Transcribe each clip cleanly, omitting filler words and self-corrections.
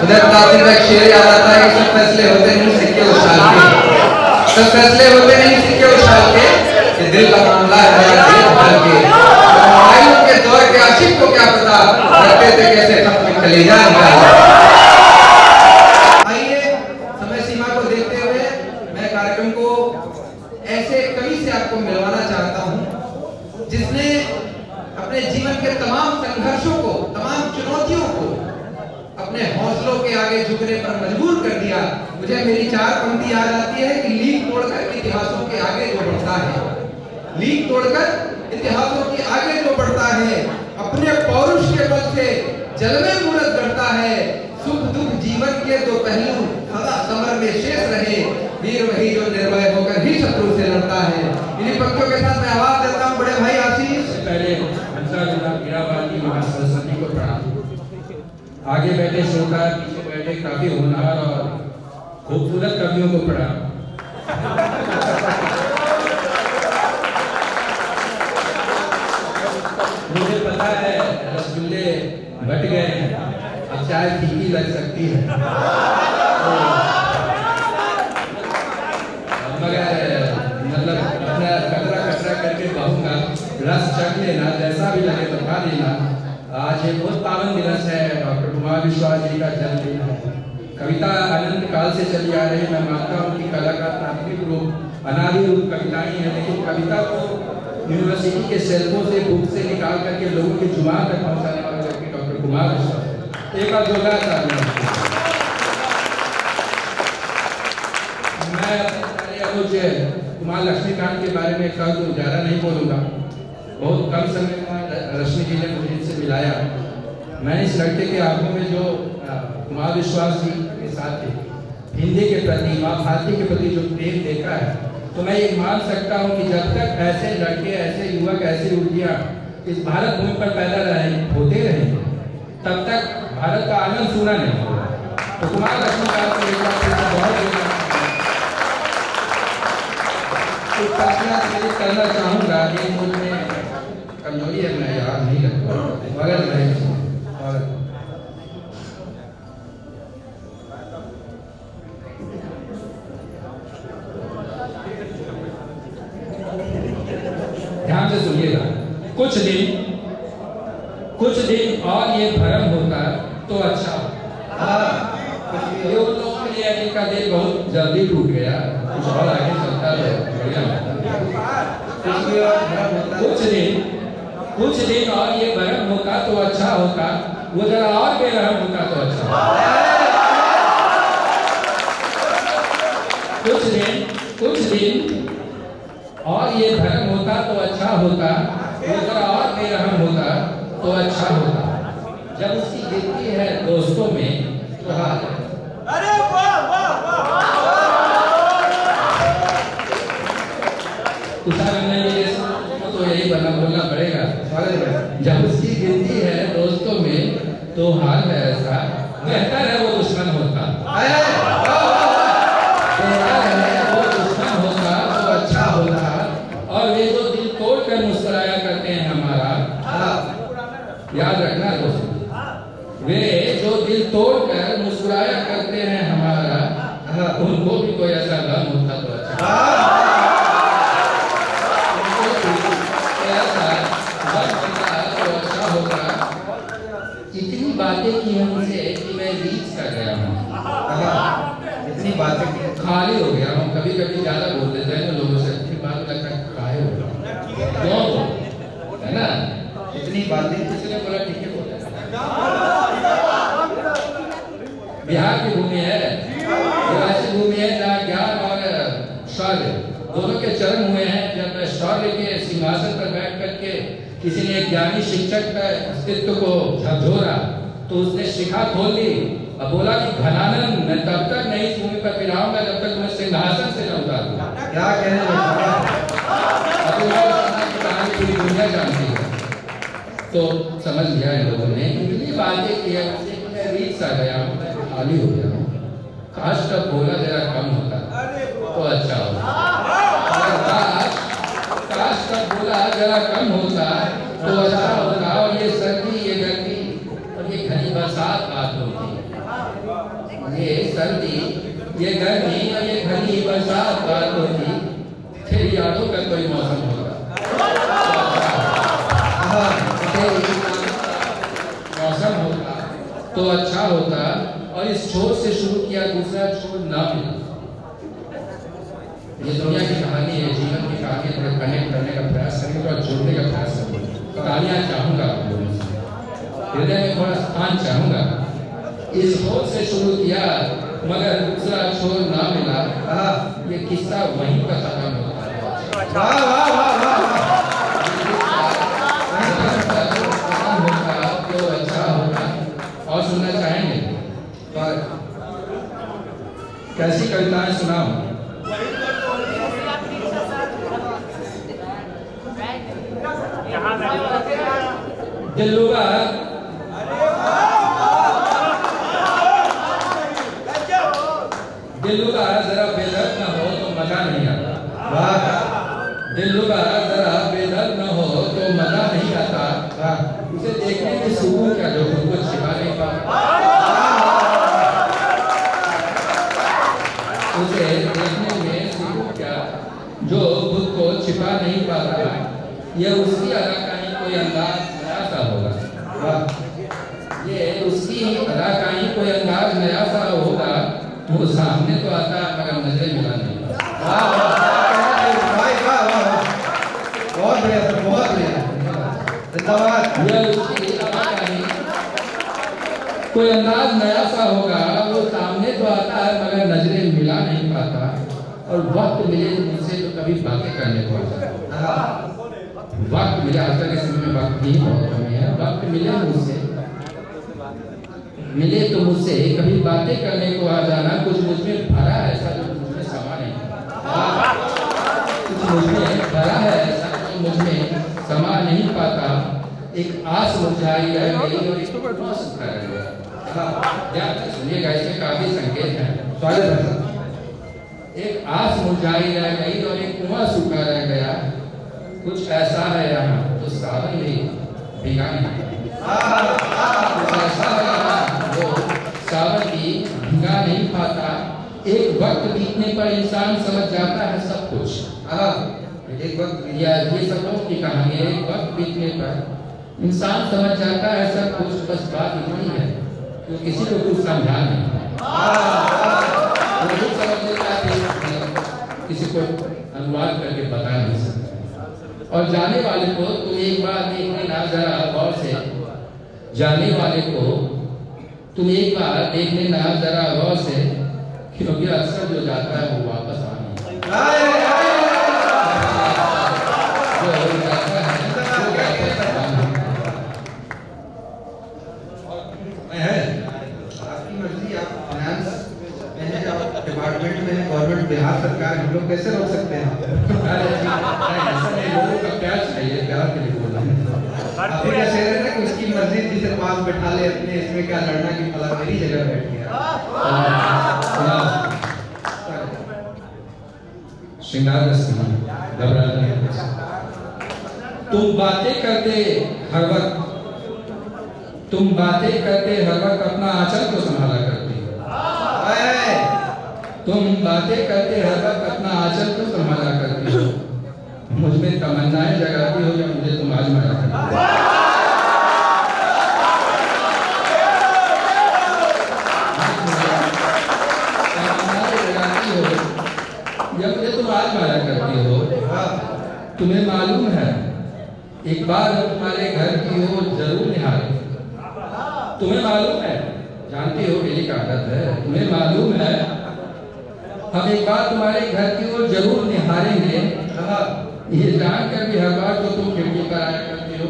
उधर तासिर का शेर याद आता है कि सब फैसले होते नहीं सिक्के उछाल के, सब फैसले होते नहीं सिक्के उछाल के, ये दिल का मामला है देखभाल के। मोबाइलों के दौर के आशिक को क्या पता करते थे कैसे खत्म कलेजा निकाला। आइए समय सीमा को देखते हुए मैं कार्यक्रम को ऐसे कवि से आपको मिलवाना चाहता हूं जिसने अपने जीवन के तमाम संघर्षों को, तमाम चुनौतियों को अपने हौसलों के आगे झुकने पर मजबूर कर दिया। मुझे मेरी चार पंक्ति याद आती है कि लीक तोड़कर इतिहासों के आगे जो बढ़ता है, लीक तोड़कर इतिहासों के आगे जो बढ़ता है, अपने पौरुष के बल से जलवे मूरत करता है। सुख दुख जीवन के दो पहलू सदा समर में शेष रहे, वीर वही जो निर्भय होकर ही शत्रु से लड़ता है। इन्हीं पंक्तियों के साथ मैं आवाज देता हूँ बड़े भाई आशीष। पहले मीराबाई महासरस्वती को प्रणाम। आगे बैठे श्रोता, पीछे बैठे काफी होनहार और खूबसूरत कवियों को प्रणाम। मुझे पता है रसगुल्ले बट गए, अब चाय फीकी लग सकती है, मगर मतलब अपना कतरा कतरा करके कहूँगा, रस चख लेना, जैसा भी लगे तो खा लेना। आज एक बहुत पावन दिवस है, डॉक्टर कुमार विश्वास जी का जन्मदिन है। कविता अनंत काल से चली आ रही है। मैं मानता हूँ कि कला का प्राथमिक रूप अनादि रूप कविताएं हैं, लेकिन कविता को यूनिवर्सिटी के शेल्फों से, बुक से निकाल करके लोगों की जुबान तक पहुँचाने वाले व्यक्ति डॉक्टर कुमार विश्वास। एक बार जोरदार तालियां। मैं कुछ कुमार लक्ष्मीकांत के बारे में कल तो ज़्यादा नहीं बोलूँगा, बहुत कम समय में रश्मि जी ने मुझे इनसे मिलाया। मैंने इस लड़के के आंखों में जो कुमार विश्वास जी के साथ थे, हिंदी के प्रति, माँ भारती के प्रति जो प्रेम देखा है, तो मैं ये मान सकता हूँ कि जब तक ऐसे लड़के, ऐसे युवक, ऐसी युवतियाँ इस भारत भूमि पर पैदा होते रहेंगे, तब तक भारत का आनंद सूना नहीं होगा। तो कुमार लक्ष्मीकांत को एक बार बहुत करना चाहूँगा। ये मुझ में कमजोरी है, मैं याद नहीं रखता, मगर मैं और ध्यान से सुनिएगा। कुछ दिन और ये भरम होता तो अच्छा। ये उन लोगों के लिए जिनका दिल बहुत जल्दी टूट गया, कुछ और आगे चलता है, बढ़िया होता। कुछ दिन और ये भरम होता तो अच्छा होता, वो जरा और बेरहम होता तो अच्छा होता। कुछ दिन और ये भरम होता तो अच्छा होता, वो जरा और बेरहम होता तो अच्छा होता। जब उसकी गिनती है दोस्तों में तो हाथ, अरे वाह वाह वाह, तो यही बोलना पड़ेगा। जब उसकी गिनती है दोस्तों में तो हाल है ऐसा, बेहतर है वो दुश्मन होता। वो दुश्मन होता तो अच्छा होता। और वे जो दिल तोड़ कर मुस्कुराया करते हैं हमारा, याद रखना दोस्तों, वे जो दिल तोड़ कर मुस्कुराया करते हैं हमारा, उनको भी कोई ऐसा गम होता तो अच्छा। इतनी बातें की हमसे कि मैं रीच कर गया हूँ, इतनी बातें खाली हो गया हूँ। कभी कभी ज्यादा बोल देते हैं लोगों से, इतनी बात लगता है काहे हो गया, क्यों है ना, इतनी बातें। इसलिए बोला ठीक है बोला। बिहार की भूमि है, ऐसी भूमि है जहाँ ज्ञान और शौर्य दोनों के चरण हुए हैं। जब शौर्य के सिंहासन पर बैठ करके किसी ने एक ज्ञानी शिक्षक का अस्तित्व को झकझोरा तो उसने शिखा खोल ली और बोला कि घनानंद, मैं तब तक नहीं इस भूमि पर फिराऊंगा जब तक मैं सिंहासन से न उतार दूं। क्या कहने कहानी पूरी दुनिया जानती है, तो समझ लिया इन लोगों ने। इतनी बातें की है मुझसे कि मैं रीच सा गया हूँ, मैं खाली हो गया हूँ। काश का बोला जरा कम होता तो अच्छा होता। काश का बोला जरा कम होता तो अच्छा होता। और ये सर्दी, ये गर्मी और ये घनी बरसात बात होती, ये सर्दी, ये गर्मी और ये घनी बरसात बात होती, तेरी यादों का कोई मौसम होगा, मौसम होता तो अच्छा होता। और इस छोर से शुरू किया, दूसरा छोर ना मिला। ये दुनिया की कहानी है, जीवन की कहानी है। कनेक्ट करने का प्रयास करेंगे और जोड़ने का प्रयास करेंगे। कहानियां चाहूंगा आप लोगों से, हृदय में थोड़ा स्थान चाहूंगा। इस छोर से शुरू किया मगर दूसरा छोर ना मिला। ये किस्सा वहीं पर खत्म होता है। वाह वाह वाह वाह। होगा तो अच्छा होगा। और सुनना चाहेंगे कैसी कविताएं सुनाऊं? दिलरुबा दिलरुबा जरा बेदर्द न हो तो मजा नहीं आता। दिलरुबा जरा बेदर्द न हो तो मजा नहीं आता। उसे देखने में सुकून क्या जो खुद को छिपा नहीं पाता। उसे देखने में सुकून क्या जो खुद को छिपा नहीं पाता। यह उसकी अदा का ही कोई अंदाज नया सा होगा। ये उसकी अदा का ही कोई अंदाज नया सा होगा। वो सामने तो आता मगर नजरें मिला नहीं। बहुत बढ़िया सर, बहुत बढ़िया, धन्यवाद। यह उसकी अदा का ही कोई अंदाज नया सा होगा। वो सामने तो आता है मगर नजरें मिला नहीं पाता। और वक्त मिले मुझसे तो कभी बातें करने को आता। वक्त मिले, आजकल के समय में वक्त नहीं बहुत कमी है। वक्त मिले मुझसे, मिले तो मुझसे कभी बातें करने को आ जाना। कुछ मुझमें भरा है ऐसा जो मुझमें समा नहीं। कुछ मुझमें भरा है ऐसा जो मुझमें समा नहीं पाता। एक आस मुरझाई रह गई और एक कुआं सूखा रह गया। सुनिएगा, इसमें काफी संकेत है। एक आस मुरझाई रह गई और एक कुआं सूखा रह गया। कुछ ऐसा है यहाँ जो सावन में भीगा नहीं। कुछ ऐसा है यहाँ जो सावन भी भीगा नहीं पाता। एक वक्त बीतने पर इंसान समझ जाता है सब कुछ। एक वक्त, या ये सपनों की कहानी है। एक वक्त बीतने पर इंसान समझ जाता है सब कुछ। बस बात इतनी है कि किसी को कुछ समझा नहीं। समझ लेता है, किसी को अनुवाद करके बता नहीं सकता। और जाने वाले को तुम एक बार देखने ना जरा गौर से। जाने वाले को तुम एक बार देखने ना जरा गौर से, क्योंकि अक्सर जो जाता है वो वापस आपकी मर्जी, आप फाइनेंस में हैं, आप डिपार्टमेंट में हैं, गवर्नमेंट बिहार सरकार, हम लोग कैसे रोक सकते हैं? लोगों का प्यार चाहिए, प्यार के लिए बोला आपने क्या शेर है ना कि उसकी मर्जी जिसे पास बैठा ले अपने, इसमें क्या लड़ना कि फला मेरी जगह बैठ गया। श्रृंगार तुम बातें करते हर वक्त, तुम बातें करते हर वक्त अपना आंचल को संभाला करती हो। तुम बातें करते हर वक्त अपना आंचल को संभाला करती हो। मुझ में तमन्नाएं जगाती हो या मुझे तुम आजमाया करती हो। तमन्नाएं जगाती हो या मुझे तुम आजमाया करती हो। तुम्हें मालूम है एक बार हम तुम्हारे घर की ओर जरूर निहारे। तुम्हें मालूम है, जानती हो मेरी का आदत है। तुम्हें मालूम है हम एक बार तुम्हारे घर की ओर जरूर निहारेंगे। ये जानकर भी हर बार तो तुम खिड़की पर आया करती हो।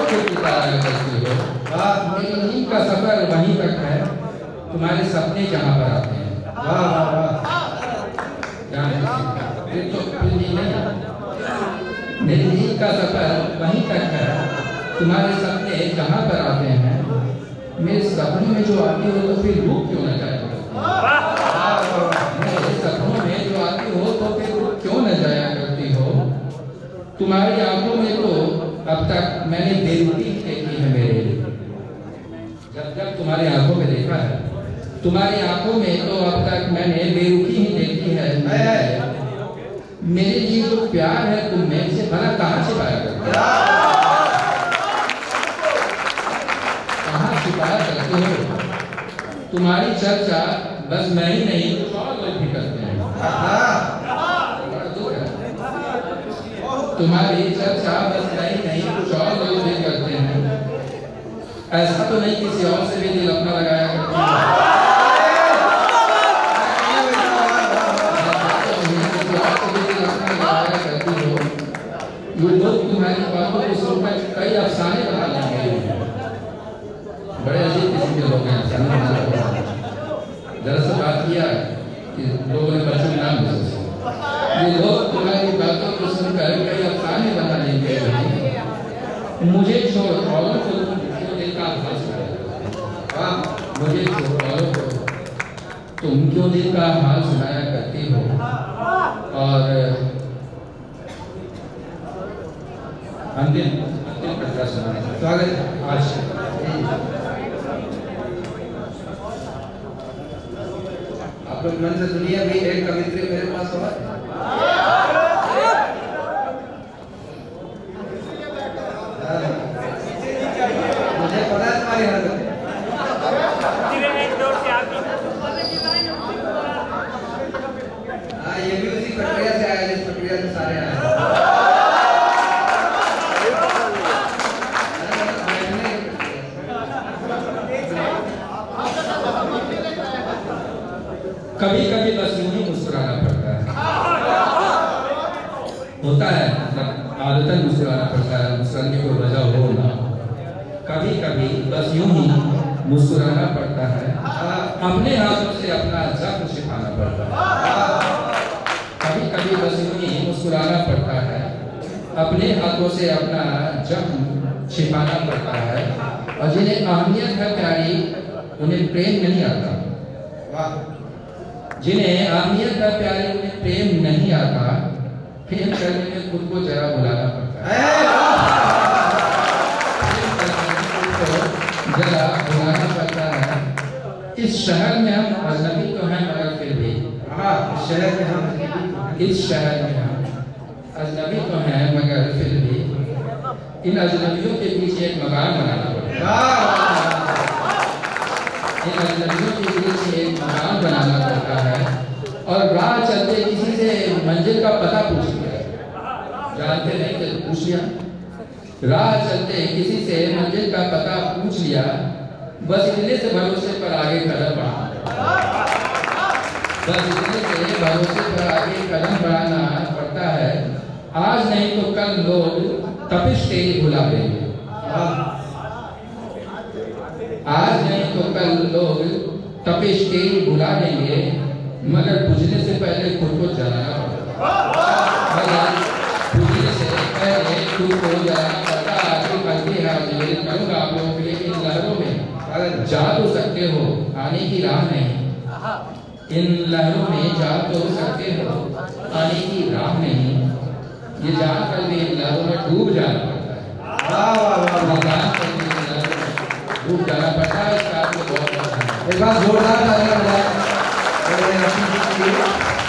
खिड़की पर आया करती हो। मेरी नींद का सफर वहीं तक है, तुम्हारे सपने जहाँ पर आते हैं। मेरी नींद का सफर वहीं तक है, तुम्हारे सपने जहाँ पर आते हैं। मेरे सपनों में जो आती हो तो फिर रुक क्यों न जाया करती हो? मेरे सपनों में जो आती हो तो फिर रुक क्यों न जाया करती हो? तुम्हारी आंखों में तो अब तक मैंने बेरुखी देखी है मेरे। तुम्हारी आंखों में देखा है, तुम्हारी आंखों में तो अब तक मैंने बेरुखी ही देखी है। मेरे लिए जो प्यार है तुम में से भला कहाँ छिपाया करते हो? कहाँ छिपाया करते हो? तुम्हारी चर्चा बस मैं ही नहीं कुछ और लोग भी करते हैं। तुम्हारी चर्चा बस मैं ही नहीं कुछ और लोग भी करते हैं। ऐसा तो नहीं किसी और से भी दिल अपना लगाया करते हैं। ये लोग तुम्हारी बातों को सुनकर कई अफसाने बना लेंगे। बड़े अजीब किस्म के लोग हैं अफसाने बना। दरअसल बात किया कि लोगों ने बच्चों के नाम पूछे। ये लोग तुम्हारी बातों को सुनकर कई अफसाने बना लेंगे। मुझे छोड़ औरों को तुम दिल का हाल सुनाया। मुझे छोड़ औरों को तुम क्यों दिल का हाल सुनाया करती हो? और अंतिम कविता सुनाने का स्वागत है। आज आप लोग मन से सुनिए। अभी एक कवित्री मेरे पास और मुझे पता है तुम्हारी हरकत। हाँ, ये भी उसी प्रक्रिया से आया जिस प्रक्रिया से सारे आए। कभी कभी बस यूं ही मुस्कुराना पड़ता है। होता है आदतन मुस्कुराना पड़ता है, मुस्कुराने की कोई वजह हो ना। कभी कभी बस यूं ही मुस्कुराना पड़ता है, अपने हाथों से अपना जख्म छिपाना पड़ता है। कभी कभी बस यूं ही मुस्कुराना पड़ता है, अपने हाथों से अपना जख्म छिपाना पड़ता है। और जिन्हें अहमियत है प्यारी उन्हें प्रेम नहीं आता। जिन्हें अहमियत है प्यारी उन्हें प्रेम नहीं आता। प्रेम करने में खुद को जरा बुलाना पड़ता है। प्रेम करने में खुद को जरा बुलाना पड़ता है। इस शहर में हम अजनबी तो हैं मगर फिर भी शहर में हम इस शहर में हम अजनबी तो हैं मगर फिर भी इन अजनबियों के पीछे एक मकान बनाना पड़ता है। इन अजनबियों के बीच एक मकान बनाना पड़ता है। और राह चलते किसी से मंजिल का पता पूछ लिया, जानते नहीं थे पूछ लिया। राह चलते किसी से मंजिल का पता पूछ लिया, बस इतने से भरोसे पर आगे कदम बढ़ाना। बस इतने से भरोसे पर आगे कदम बढ़ाना पड़ता है। आज नहीं तो कल लोग तपिश तेरी भुला देंगे। आज नहीं तो कल लोग तपिश तेरी भुला देंगे, मगर बुझने से पहले खुद को जलाना पड़ता है। बुझने से पहले खुद को जलाना पड़ता है। आपकी मर्जी है, निवेदन करूंगा आप लोगों के लिए इन लहरों में जा तो सकते हो, आने की राह नहीं। इन लहरों में जा तो सकते हो, आने की राह नहीं। ये जानकर भी इन लहरों में डूब जाना पड़ता है। डूब जाना पड़ता है। इसका आपको बहुत एक बार जोरदार तालियां बजाएं।